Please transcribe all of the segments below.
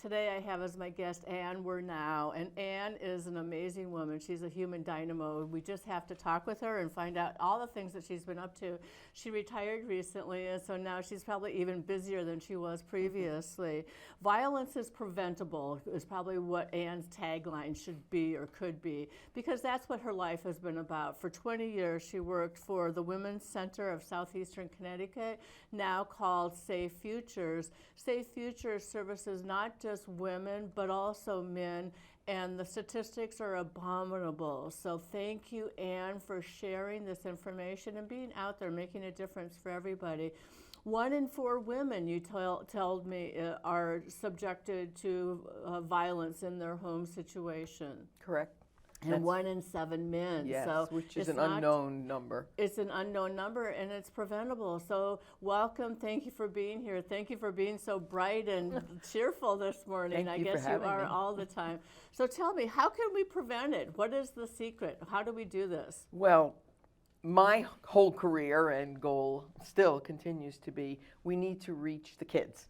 Today I have as my guest Wernau, and Anne is an amazing woman. She's a human dynamo. We just have to talk with her and find out all the things that she's been up to. She retired recently, and so now she's probably even busier than she was previously. Violence is preventable is probably what Anne's tagline should be or could be, because that's what her life has been about. For 20 years, she worked for the Women's Center of Southeastern Connecticut, now called Safe Futures. Safe Futures services not just women, but also men, and the statistics are abominable. So thank you, Anne, for sharing this information and being out there, making a difference for everybody. 1 in 4 women, you told me, are subjected to violence in their home situation. Correct. And That's 1 in 7 men. Yes, so which is an unknown number. It's an unknown number, and it's preventable. So welcome. Thank you for being here. Thank you for being so bright and cheerful this morning. Thank you I guess for you having are me. all the time. So tell me, how can we prevent it? What is the secret? How do we do this? Well, my whole career and goal still continues to be we need to reach the kids.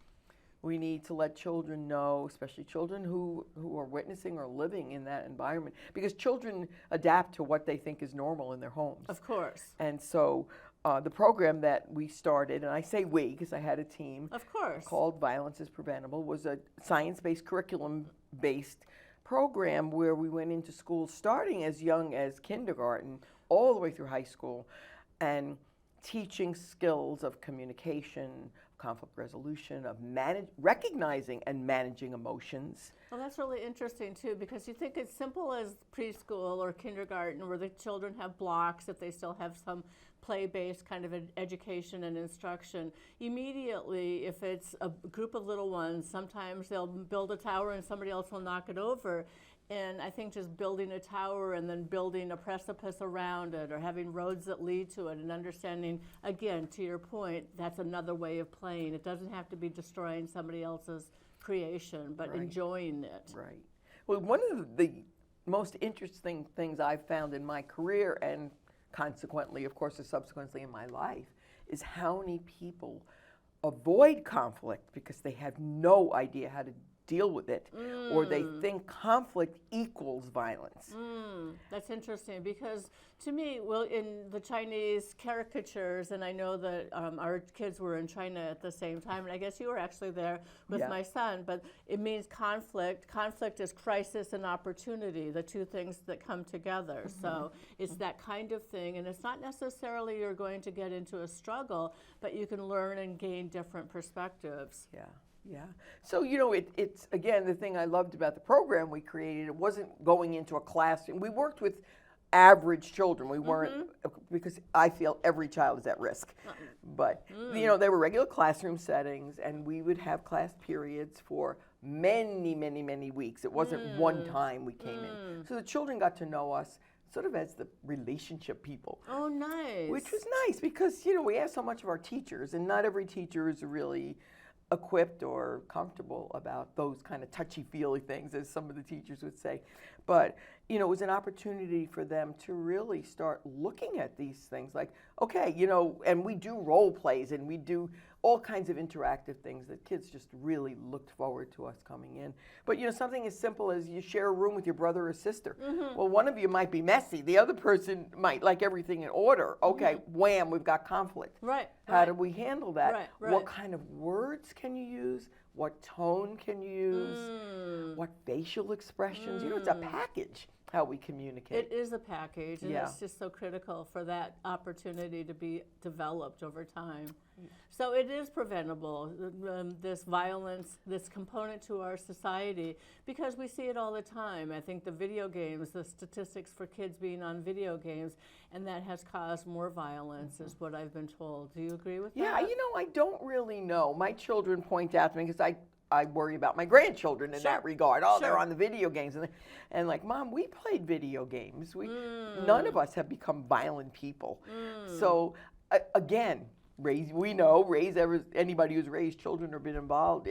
We need to let children know, especially children who are witnessing or living in that environment, because children adapt to what they think is normal in their homes. Of course. And so the program that we started, and I say we because I had a team, Of course. called Violence Is Preventable, was a science-based, curriculum-based program where we went into schools starting as young as kindergarten all the way through high school and teaching skills of communication, conflict resolution, of recognizing and managing emotions. Well, that's really interesting, too, because you think it's simple as preschool or kindergarten where the children have blocks, if they still have some play-based kind of education and instruction. Immediately, if it's a group of little ones, sometimes they'll build a tower and somebody else will knock it over. And I think just building a tower and then building a precipice around it or having roads that lead to it and understanding, again, to your point, that's another way of playing. It doesn't have to be destroying somebody else's creation, but Right. enjoying it. Right. Well, one of the most interesting things I've found in my career, and consequently, of course, subsequently in my life, is how many people avoid conflict because they have no idea how to deal with it, or they think conflict equals violence. That's interesting because to me, well, in the Chinese caricatures, and I know that our kids were in China at the same time, and I guess you were actually there with Yeah. my son, but it means conflict. Conflict is crisis and opportunity, the two things that come together. So it's that kind of thing, and it's not necessarily you're going to get into a struggle, but you can learn and gain different perspectives. Yeah. Yeah. So, you know, it's, again, the thing I loved about the program we created, it wasn't going into a classroom. We worked with average children. We weren't, because I feel every child is at risk. But, you know, they were regular classroom settings, and we would have class periods for many, many, many weeks. It wasn't one time we came in. So the children got to know us sort of as the relationship people. Oh, nice. Which was nice because, you know, we asked so much of our teachers, and not every teacher is really equipped or comfortable about those kind of touchy-feely things, as some of the teachers would say. But, you know, it was an opportunity for them to really start looking at these things like, okay, you know, and we do role plays and we do all kinds of interactive things that kids just really looked forward to us coming in. But, you know, something as simple as you share a room with your brother or sister. Well, one of you might be messy. The other person might like everything in order. Okay, wham, we've got conflict. Right. How do we handle that? Right, right. What kind of words can you use? What tone can you use? What facial expressions? You know, it's a package how we communicate. It is a package, and Yeah. it's just so critical for that opportunity to be developed over time. So it is preventable, this violence, this component to our society, because we see it all the time. I think the video games, the statistics for kids being on video games, and that has caused more violence, is what I've been told. Do you agree with Yeah, that? you know, I don't really know. My children point out to me, because I worry about my grandchildren in that regard. Oh, they're on the video games. And like, Mom, we played video games. None of us have become violent people. So, again, anybody who's raised children or been involved,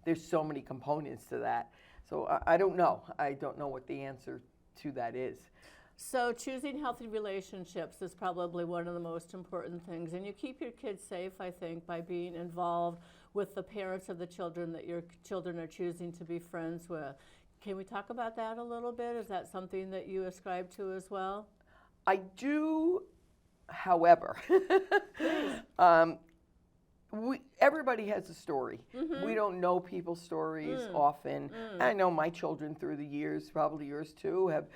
there's so many components to that. So I don't know. I don't know what the answer to that is. So choosing healthy relationships is probably one of the most important things. And you keep your kids safe, I think, by being involved with the parents of the children that your children are choosing to be friends with. Can we talk about that a little bit? Is that something that you ascribe to as well? I do, however, everybody has a story. We don't know people's stories often. I know my children through the years, probably yours too, have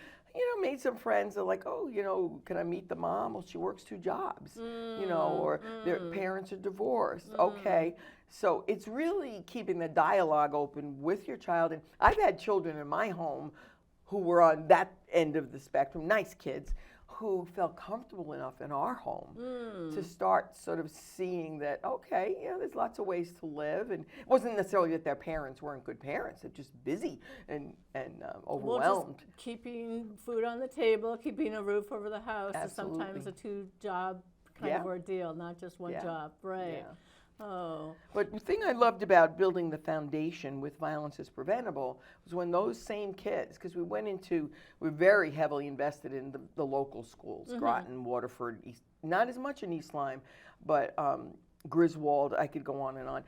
made some friends that are like, oh, can I meet the mom? Well, she works 2 jobs, or their parents are divorced. Okay. So it's really keeping the dialogue open with your child. And I've had children in my home who were on that end of the spectrum, nice kids, who felt comfortable enough in our home to start sort of seeing that, okay, there's lots of ways to live. And it wasn't necessarily that their parents weren't good parents. They're just busy and overwhelmed. Well, just keeping food on the table, keeping a roof over the house Absolutely. is sometimes a 2-job kind of ordeal, not just one job. Right. Yeah. Oh. But the thing I loved about building the foundation with Violence Is Preventable was when those same kids, because we're very heavily invested in the local schools, Groton, Waterford, not as much in East Lyme, but Griswold, I could go on.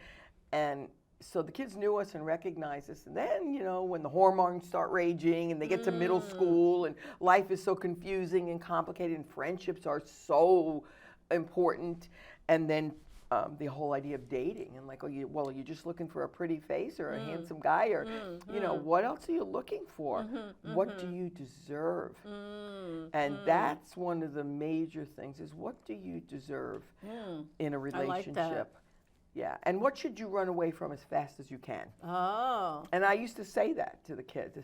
And so the kids knew us and recognized us. And then, when the hormones start raging and they get to middle school and life is so confusing and complicated and friendships are so important, and then the whole idea of dating and like, are you just looking for a pretty face or a handsome guy or, what else are you looking for? What do you deserve? And that's one of the major things is what do you deserve in a relationship? I like that. Yeah, and what should you run away from as fast as you can? Oh. And I used to say that to the kids.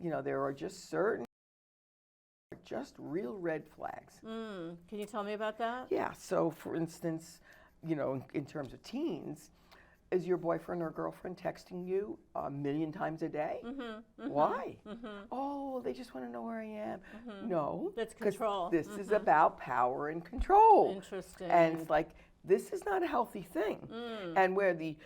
There are just real red flags. Can you tell me about that? Yeah, so for instance, in terms of teens, is your boyfriend or girlfriend texting you 1 million times a day? Why? Oh, they just want to know where I am. No. That's control. This is about power and control. Interesting. And it's like, this is not a healthy thing. And where the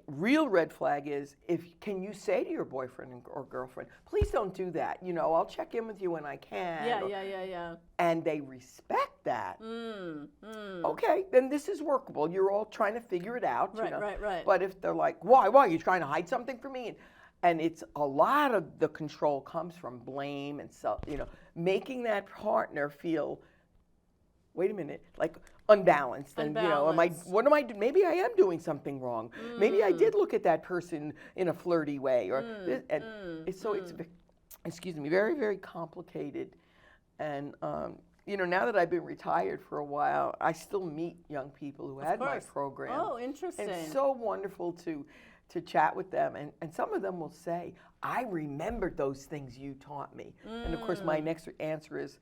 real red flag is, can you say to your boyfriend or girlfriend, please don't do that. I'll check in with you when I can. Yeah. And they respect that. Okay, then this is workable. You're all trying to figure it out. Right. But if they're like, why? Are you trying to hide something from me? And it's a lot of the control comes from blame and making that partner feel, wait a minute, like unbalanced. And what am I doing? Maybe I am doing something wrong. Maybe I did look at that person in a flirty way, or it's very, very complicated. And now that I've been retired for a while, I still meet young people who had my program. Oh, interesting. And it's so wonderful to chat with them, and some of them will say, I remembered those things you taught me. And of course my next answer is,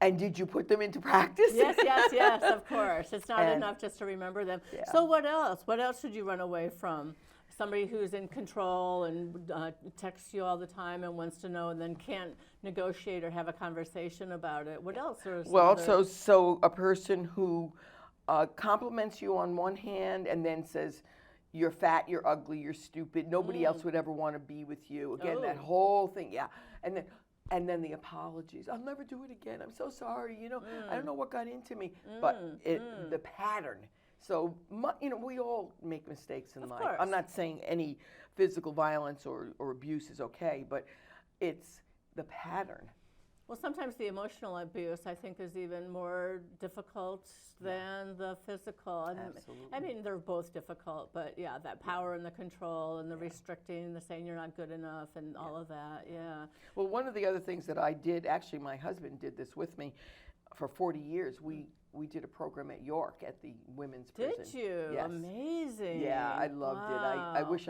and did you put them into practice? Yes, of course. It's not enough just to remember them. Yeah. So what else? What else should you run away from? Somebody who's in control and texts you all the time and wants to know and then can't negotiate or have a conversation about it. What else? So a person who compliments you on one hand and then says, you're fat, you're ugly, you're stupid, nobody else would ever want to be with you. Again, that whole thing, yeah. And then the apologies. I'll never do it again. I'm so sorry. I don't know what got into me. But the pattern. So, we all make mistakes in life. Course. I'm not saying any physical violence or abuse is okay, but it's the pattern. Well, sometimes the emotional abuse, I think, is even more difficult than the physical. Absolutely. I mean, they're both difficult, but yeah, that power and the control and the restricting and the saying you're not good enough and all of that, yeah. Well, one of the other things that I did, actually my husband did this with me for 40 years. We did a program at York at the women's prison. Did you? Yes. Amazing. Yeah, I loved it. I Wow. wish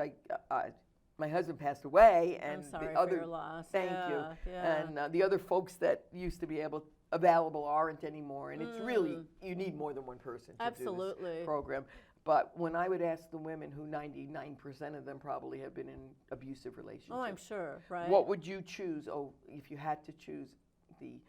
my husband passed away, and I'm sorry the other for your loss. thank you. Yeah. And the other folks that used to be available aren't anymore, and it's really, you need more than one person to do this program. But when I would ask the women, who 99% of them probably have been in abusive relationships. Oh, I'm sure, right? What would you choose? Oh, if you had to choose the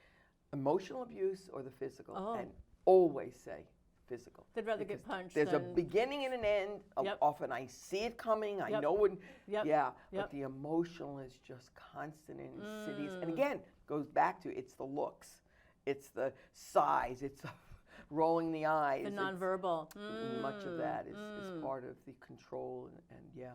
emotional abuse or the physical, and always say physical. They'd rather get punched. There's a beginning and an end. Often I see it coming. I know when. Yeah. But the emotional is just constant and insidious. And again, goes back to it's the looks, it's the size, it's the rolling the eyes. The nonverbal. Much of that is part of the control, and yeah.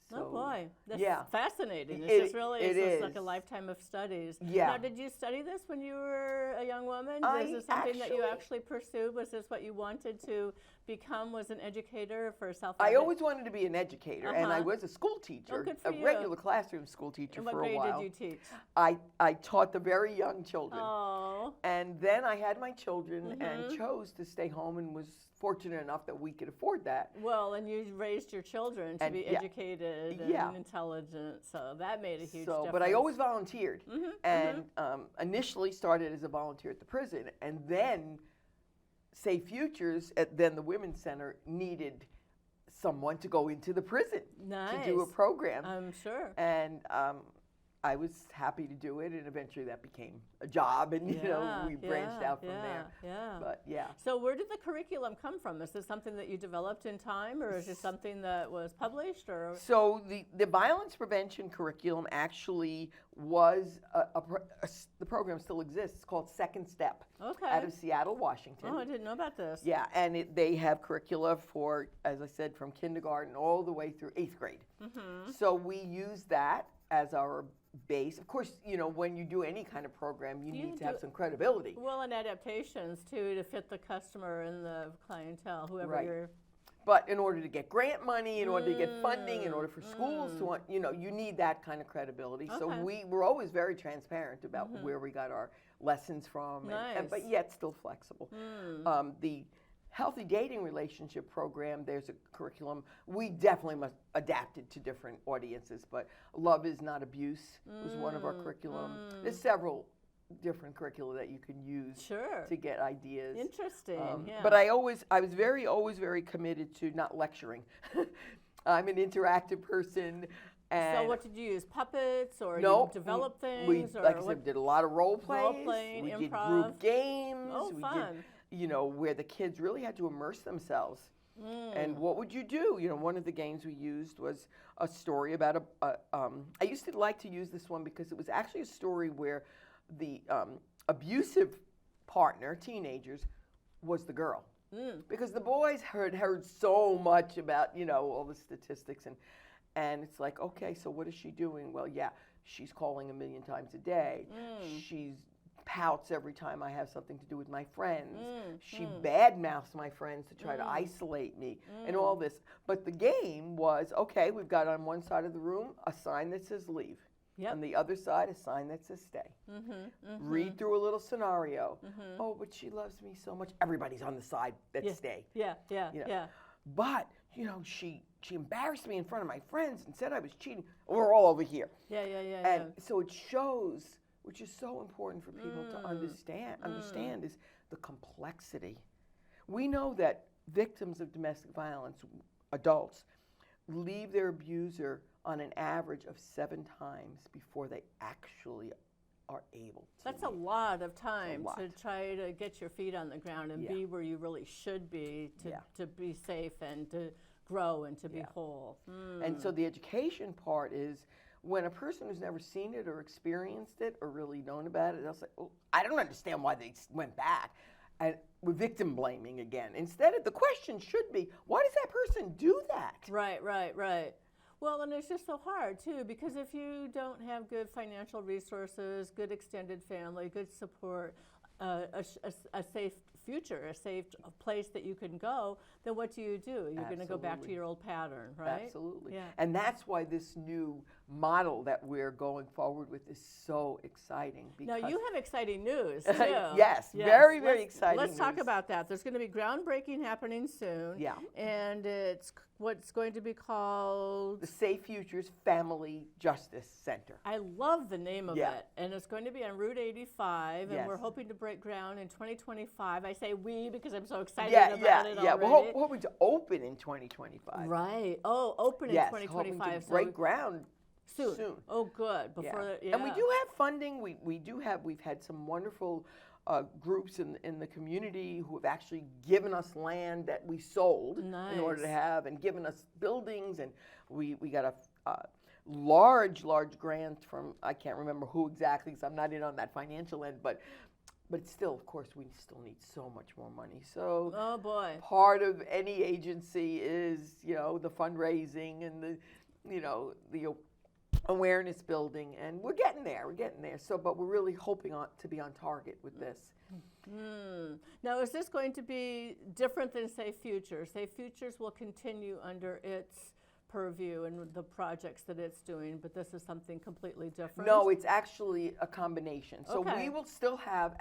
So, oh boy, that's yeah. fascinating. It's It- just really, it it's like a is. lifetime of studies. Yeah. Now, did you study this when you were a young woman? I Is this something that you actually- actually pursued? Was this what you wanted to become, was an educator for self I always wanted to be an educator, and I Uh-huh. was a school teacher, good for a you. regular classroom school teacher And what for a grade while. did you teach? I taught the very young children. Oh. And then I had my children Mm-hmm. and chose to stay home, and was fortunate enough that we could afford that. Well, and you raised your children to And be yeah. educated Yeah. and intelligent, so that made a huge So, difference. but I always volunteered, Mm-hmm, and initially started as a volunteer at the prison, and then Safe Futures, then the Women's Center needed someone to go into the prison to do a Nice. program, I'm sure. and I was happy to do it, and eventually that became a job, and you know, we branched out from there. Yeah. But yeah. So where did the curriculum come from? Is this something that you developed in time, or is it something that was published, or? So the violence prevention curriculum actually was the program still exists. It's called Second Step Okay. out of Seattle, Washington. Oh, I didn't know about this. Yeah, and they have curricula for, as I said, from kindergarten all the way through 8th grade. Mm-hmm. So we use that as our base. Of course, you know, when you do any kind of program, you need to have some credibility. Well, and adaptations too to fit the customer and the clientele, whoever Right. you're. But in order to get grant money, in order to get funding, in order for schools to want, you know, you need that kind of credibility. So Okay. we were always very transparent about where we got our lessons from, but Nice. yet still flexible. The Healthy Dating Relationship Program, there's a curriculum. We definitely must adapt it to different audiences, but Love is Not Abuse was one of our curriculum. There's several different curricula that you can use Sure. to get ideas. Interesting. Yeah. But I was always very committed to not lecturing. I'm an interactive person. And So what did you use? Puppets, or no, you develop things, we, or like I what? said, did a lot of role plays. Role-playing, we did improv. group games. Oh, we fun. did, you know, where the kids really had to immerse themselves. Mm. And what would you do? You know, one of the games we used was a story about I used to like to use this one because it was actually a story where the abusive partner, teenagers, was the girl. Because the boys heard so much about, you know, all the statistics, and it's like, okay, so what is she doing? Well, yeah, she's calling 1 million times a day. She's pouts every time I have something to do with my friends. She badmouths my friends to try to isolate me and all this. But the game was, okay, we've got on one side of the room a sign that says leave. Yep. On the other side, a sign that says stay. Read through a little scenario. Oh, but she loves me so much. Everybody's on the side that stay. Yeah. You know. Yeah. But, you know, she embarrassed me in front of my friends and said I was cheating. We're all over here. Yeah. And so it shows, which is so important for people to understand is the complexity. We know that victims of domestic violence, adults, leave their abuser on an average of 7 times before they actually are able to. That's a lot of time lot. to try to get your feet on the ground and Yeah. be where you really should be Yeah. to be safe and to grow and to be Yeah. whole. And so the education part is when a person who's never seen it or experienced it or really known about it, they'll say, oh, I don't understand why they went back. And we're victim blaming again. Instead, the question should be, why does that person do that? Right. Well, and it's just so hard too, because if you don't have good financial resources, good extended family, good support, a safe future, a safe place that you can go, then what do? You're going to go back to Absolutely. your old pattern, right? Absolutely. Yeah. And that's why this new model that we're going forward with is so exciting. Now, Because you have exciting news, too. Yes, very, very Let's- exciting Let's talk news. about that. There's going to be groundbreaking happening soon. Yeah. And it's what's going to be called, the Safe Futures Family Justice Center. I love the name of Yeah. it. And it's going to be on Route 85, and we're Yes. hoping to break ground in 2025. I say we because I'm so excited Yeah, about it yeah. already. We're hoping to open in 2025. Right. Oh, open in Yes, 2025. hoping to so break ground soon. Oh, good. Before Yeah. the, yeah. And we do have funding. We've had some wonderful groups in the community who have actually given us land that we sold in order to Nice. have, and given us buildings, and we got a large grant from, I can't remember who exactly, because I'm not in on that financial end, but still, of course, we still need so much more money. So oh boy, part of any agency is, the fundraising and the awareness building, and we're getting there. So, but we're really hoping to be on target with this. Now, is this going to be different than Safe Futures? Safe Futures will continue under its purview and the projects that it's doing, but this is something completely different? No, it's actually a combination. So Okay. we will still have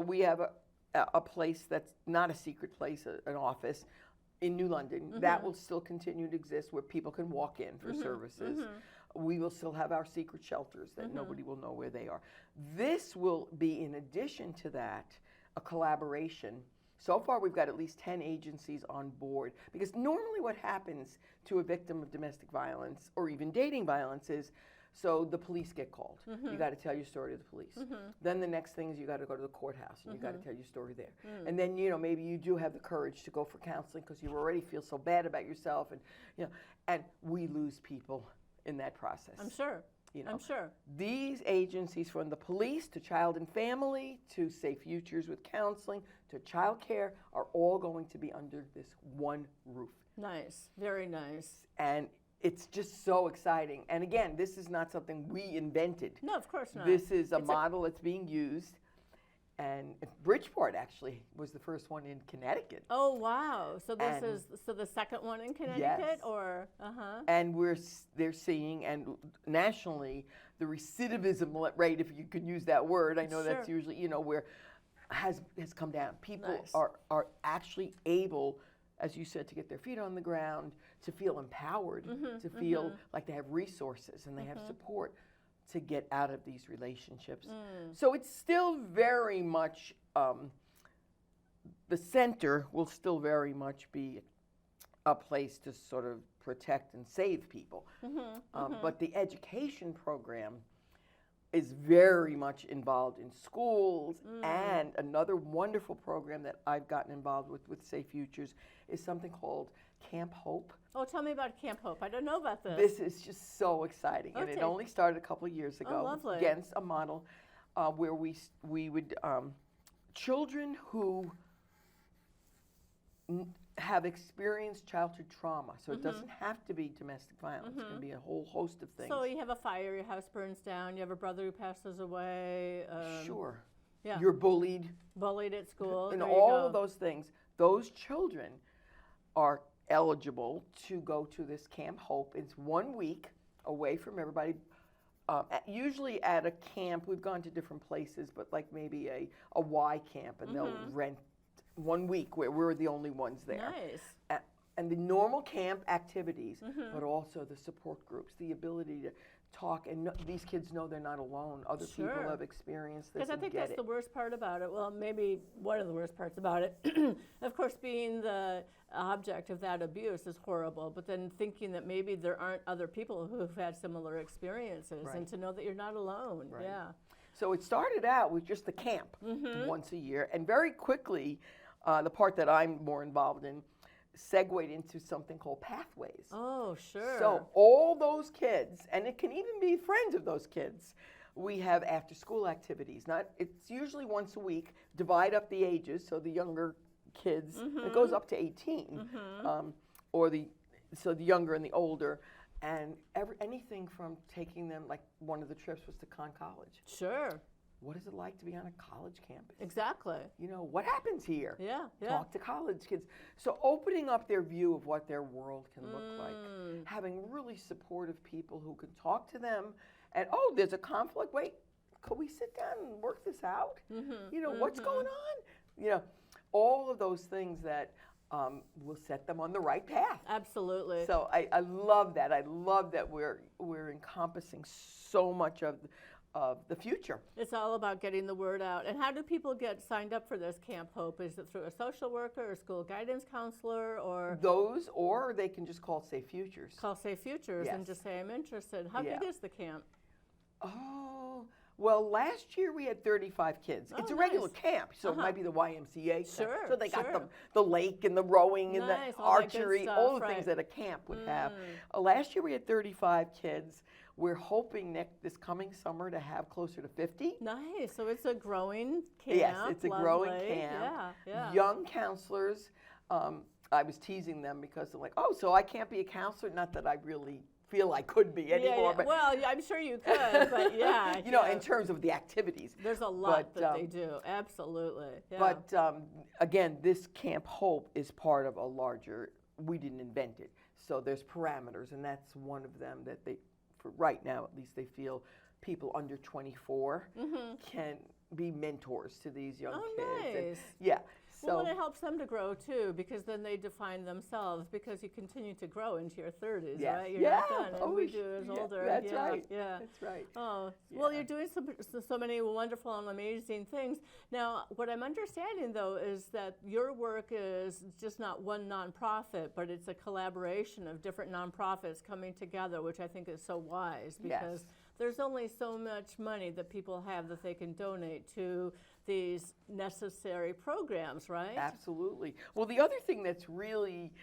we have a place that's not a secret place, an office in New London. That will still continue to exist, where people can walk in for services. We will still have our secret shelters that nobody will know where they are. This will be, in addition to that, a collaboration. So far, we've got at least 10 agencies on board, because normally what happens to a victim of domestic violence or even dating violence is, so the police get called. You got to tell your story to the police. Then the next thing is you got to go to the courthouse and you got to tell your story there. And then, maybe you do have the courage to go for counseling because you already feel so bad about yourself, and we lose people in that process. I'm sure. I'm sure. These agencies, from the police to child and family to Safe Futures with counseling to child care, are all going to be under this one roof. Nice. Very nice. And it's just so exciting. And again, this is not something we invented. No, of course not. This is a model that's being used. And Bridgeport actually was the first one in Connecticut. Oh, wow. So this is the second one in Connecticut? Yes. Or, And they're seeing, and nationally, the recidivism rate, if you could use that word, I know that's usually, where has come down. People are actually able, as you said, to get their feet on the ground, to feel empowered, to feel like they have resources and they have support to get out of these relationships. So it's still very much, the center will still very much be a place to sort of protect and save people. But the education program is very much involved in schools, and another wonderful program that I've gotten involved with Safe Futures is something called Camp Hope. Oh, tell me about Camp Hope. I don't know about this. This is just so exciting, and it Okay. only started a couple of years ago. Oh, lovely. Against a model where we would children who have experienced childhood trauma. So it doesn't have to be domestic violence. It can be a whole host of things. So you have a fire, your house burns down, you have a brother who passes away. Sure. Yeah. You're bullied. Bullied at school. And there you all go. of those things. Those children are eligible to go to this Camp Hope. It's 1 week away from everybody. Usually at a camp, we've gone to different places, but like maybe a Y camp, and they'll rent 1 week where we're the only ones there. Nice. And the normal camp activities, but also the support groups, the ability to talk, and these kids know they're not alone. Other people Sure. have experienced this Because I and think get that's it. the worst part about it. Well, maybe one of the worst parts about it. Of course, being the object of that abuse is horrible, but then thinking that maybe there aren't other people who've had similar experiences, and Right. to know that you're not alone. Right. Yeah. So it started out with just the camp once a year, and very quickly, the part that I'm more involved in segued into something called Pathways. Oh, sure. So all those kids, and it can even be friends of those kids, we have after-school activities. It's usually once a week. Divide up the ages, so the younger kids, it goes up to 18, so the younger and the older, and anything from taking them, like one of the trips was to Conn College. Sure. What is it like to be on a college campus? Exactly. What happens here? Yeah. Yeah. Talk to college kids. So opening up their view of what their world can look like. Having really supportive people who can talk to them. And, there's a conflict. Wait, could we sit down and work this out? What's going on? All of those things that will set them on the right path. Absolutely. So I love that. I love that we're encompassing so much of the future. It's all about getting the word out. And how do people get signed up for this Camp Hope? Is it through a social worker or school guidance counselor, or Those, or they can just call Safe Futures. call Safe Futures and Yes. just say, I'm interested? How Yeah. big is the camp? Oh, Well, last year we had 35 kids. Oh, it's a regular nice. camp, so it might be the YMCA. Sure, So they got sure. the lake and the rowing and Nice, the all that good archery, stuff, all the right. things that a camp would have. Last year we had 35 kids. We're hoping this coming summer to have closer to 50. Nice. So it's a growing camp. Yes, it's a growing Lovely. camp. Yeah. Young counselors. I was teasing them because they're like, oh, so I can't be a counselor? Not that I really feel I could be anymore. Yeah. But Well, I'm sure you could, but yeah. you know, in terms of the activities. There's a lot But, that they do. Absolutely. Yeah. But again, this Camp Hope is part of a larger, we didn't invent it. So there's parameters, and that's one of them that they, for right now at least, they feel people under 24 can be mentors to these young kids. And, nice. yeah. Well, and it helps them to grow too, because then they define themselves, because you continue to grow into your 30s, Yes. right? You're Yeah. not done, and Oh, we do as older. That's yeah. right. Yeah. That's right. Oh, well, Yeah. you're doing so many wonderful and amazing things. Now, what I'm understanding, though, is that your work is just not one nonprofit, but it's a collaboration of different nonprofits coming together, which I think is so wise, because Yes. there's only so much money that people have that they can donate to these necessary programs, right? Absolutely. Well, the other thing that's really,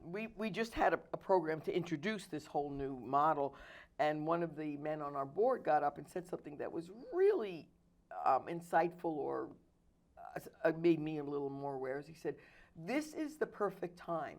we just had a program to introduce this whole new model, and one of the men on our board got up and said something that was really insightful, or made me a little more aware. As he said, this is the perfect time,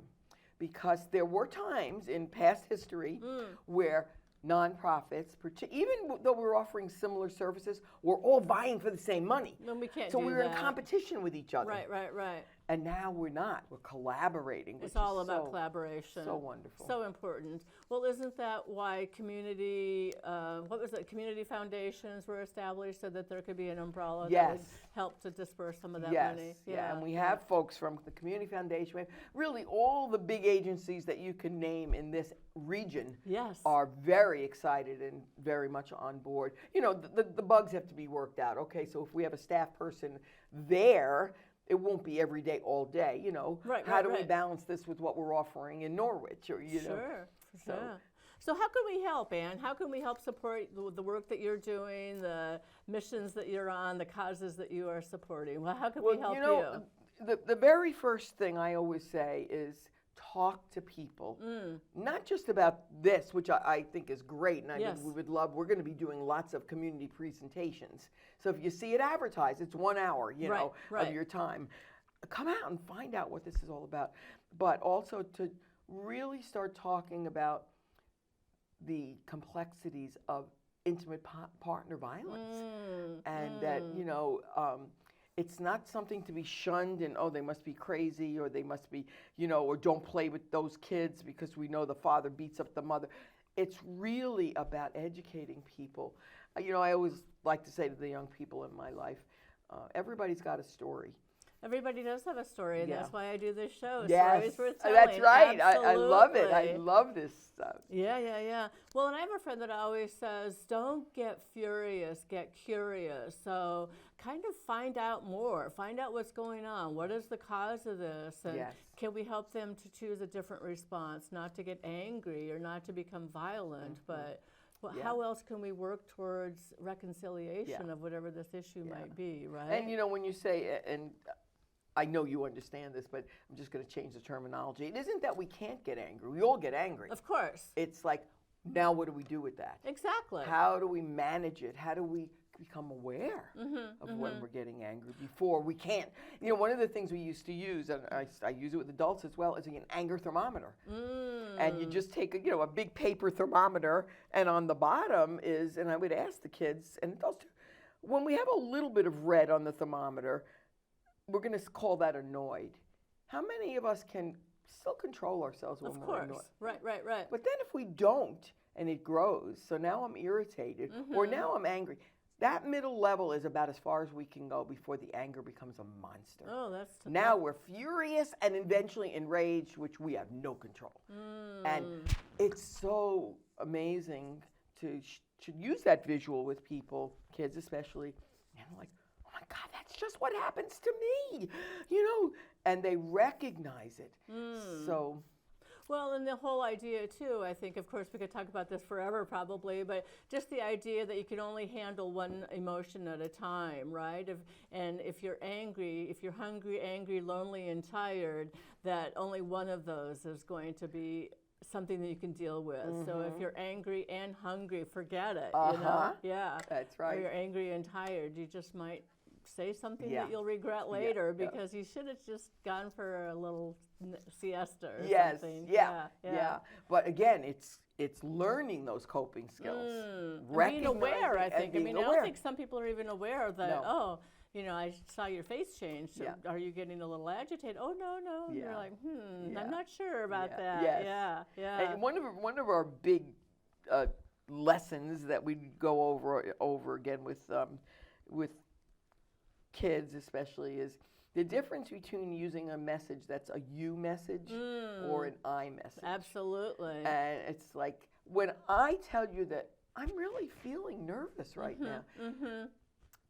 because there were times in past history where nonprofits, even though we were offering similar services, were all vying for the same money. And we can't So do we were that. in competition with each other. Right. And now we're not. We're collaborating. Which It's all is about so, collaboration. So wonderful. So important. Well, isn't that why community, community foundations were established, so that there could be an umbrella that would Yes. help to disperse some of that Yes, money? yeah, and we have folks from the Community Foundation. We have really all the big agencies that you can name in this region Yes. are very excited and very much on board. You know, the bugs have to be worked out. Okay, so if we have a staff person there, it won't be every day, all day. You know, how do we balance this with what we're offering in Norwich, or you know? Sure, for sure. So how can we help, Anne? How can we help support the work that you're doing, the missions that you're on, the causes that you are supporting? Well, how can we help you? The very first thing I always say is talk to people, not just about this, which I think is great, and we would love. We're going to be doing lots of community presentations. So if you see it advertised, it's 1 hour, you know, of your time. Come out and find out what this is all about, but also to really start talking about the complexities of intimate partner violence, and that, you know, it's not something to be shunned and, oh, they must be crazy, or they must be, you know, or don't play with those kids because we know the father beats up the mother. It's really about educating people. You know, I always like to say to the young people in my life, everybody's got a story. Everybody does have a story, and that's why I do this show. Yes, Stories worth telling. that's right. I love it. I Absolutely. love this stuff. Yeah. Well, and I have a friend that always says, don't get furious, get curious. So kind of find out more. Find out what's going on. What is the cause of this? And can we help them to choose a different response, not to get angry or not to become violent, but how else can we work towards reconciliation of whatever this issue might be, right? And, you know, when you say, and I know you understand this, but I'm just going to change the terminology. It isn't that we can't get angry. We all get angry. Of course. It's like, now what do we do with that? Exactly. How do we manage it? How do we become aware of when we're getting angry before we can't? You know, one of the things we used to use, and I use it with adults as well, is an anger thermometer. And you just take a big paper thermometer, and on the bottom is, and I would ask the kids, and adults too, when we have a little bit of red on the thermometer, we're going to call that annoyed. How many of us can still control ourselves when we're annoyed? Of course. Right. But then if we don't, and it grows, so now I'm irritated, or now I'm angry, that middle level is about as far as we can go before the anger becomes a monster. Oh, that's now we're furious and eventually enraged, which we have no control. And it's so amazing to use that visual with people, kids especially, and like, oh my God, that's just what happens to me, you know, and they recognize it. So Well, and the whole idea too, I think, of course, we could talk about this forever probably, but just the idea that you can only handle one emotion at a time, right? And if you're angry, if you're hungry, angry, lonely, and tired, that only one of those is going to be something that you can deal with. So if you're angry and hungry, forget it, you know? Yeah. That's right. Or you're angry and tired, you just might say something Yeah. that you'll regret later Yeah. because you should have just gone for a little siesta or Yes, something. yeah. But again, it's learning those coping skills. And being aware, I think. I mean, I don't think some people are even aware that, oh, you know, I saw your face change. So are you getting a little agitated? Oh, no. And you're like, I'm not sure about that. Yes. Yeah. And one of our big lessons that we go over again with kids especially is the difference between using a message that's a you message or an I message. Absolutely. And it's like when I tell you that I'm really feeling nervous right now,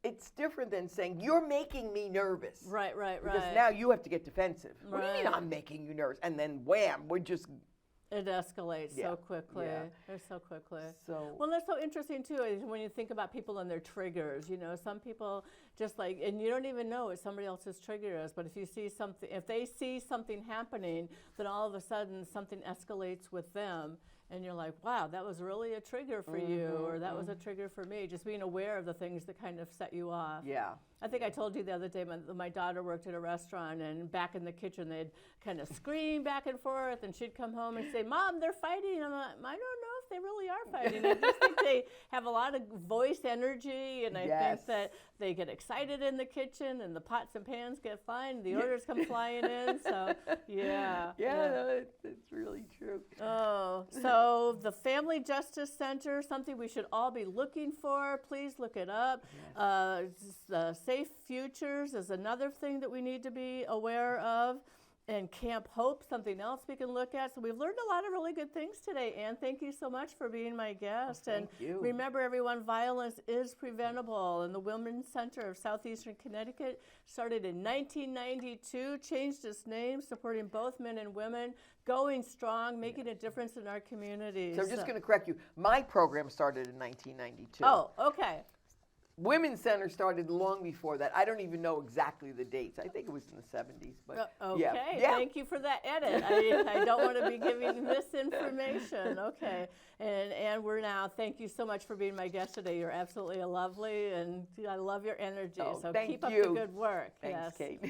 it's different than saying you're making me nervous. Right. Because now you have to get defensive. What do you mean I'm making you nervous? And then wham, we're just... It escalates so quickly. So quickly. So well, that's so interesting too. Is when you think about people and their triggers. You know, some people just like, and you don't even know what somebody else's trigger is. But if you see something, if they see something happening, then all of a sudden something escalates with them, and you're like, wow, that was really a trigger for you, or that was a trigger for me. Just being aware of the things that kind of set you off. Yeah. I think I told you the other day, my daughter worked at a restaurant, and back in the kitchen, they'd kind of scream back and forth, and she'd come home and say, Mom, they're fighting. I'm like, I don't know if they really are fighting. I just think they have a lot of voice energy, and I think that they get excited in the kitchen, and the pots and pans get flying, the orders come flying in, so yeah. No, it's really true. Oh, so the Family Justice Center, something we should all be looking for. Please look it up. Safe Futures is another thing that we need to be aware of. And Camp Hope, something else we can look at. So we've learned a lot of really good things today, Anne. Thank you so much for being my guest. Thank you. Remember, everyone, Violence Is Preventable. And the Women's Center of Southeastern Connecticut started in 1992, changed its name, supporting both men and women, going strong, making a difference in our communities. So I'm just going to correct you. My program started in 1992. Oh, okay. Women's Center started long before that. I don't even know exactly the dates. I think it was in the 70s. But okay, thank you for that edit. I don't want to be giving misinformation. Okay, and Anne Wernau, thank you so much for being my guest today. You're absolutely lovely, and I love your energy. So keep up the good work. Thanks, Cate.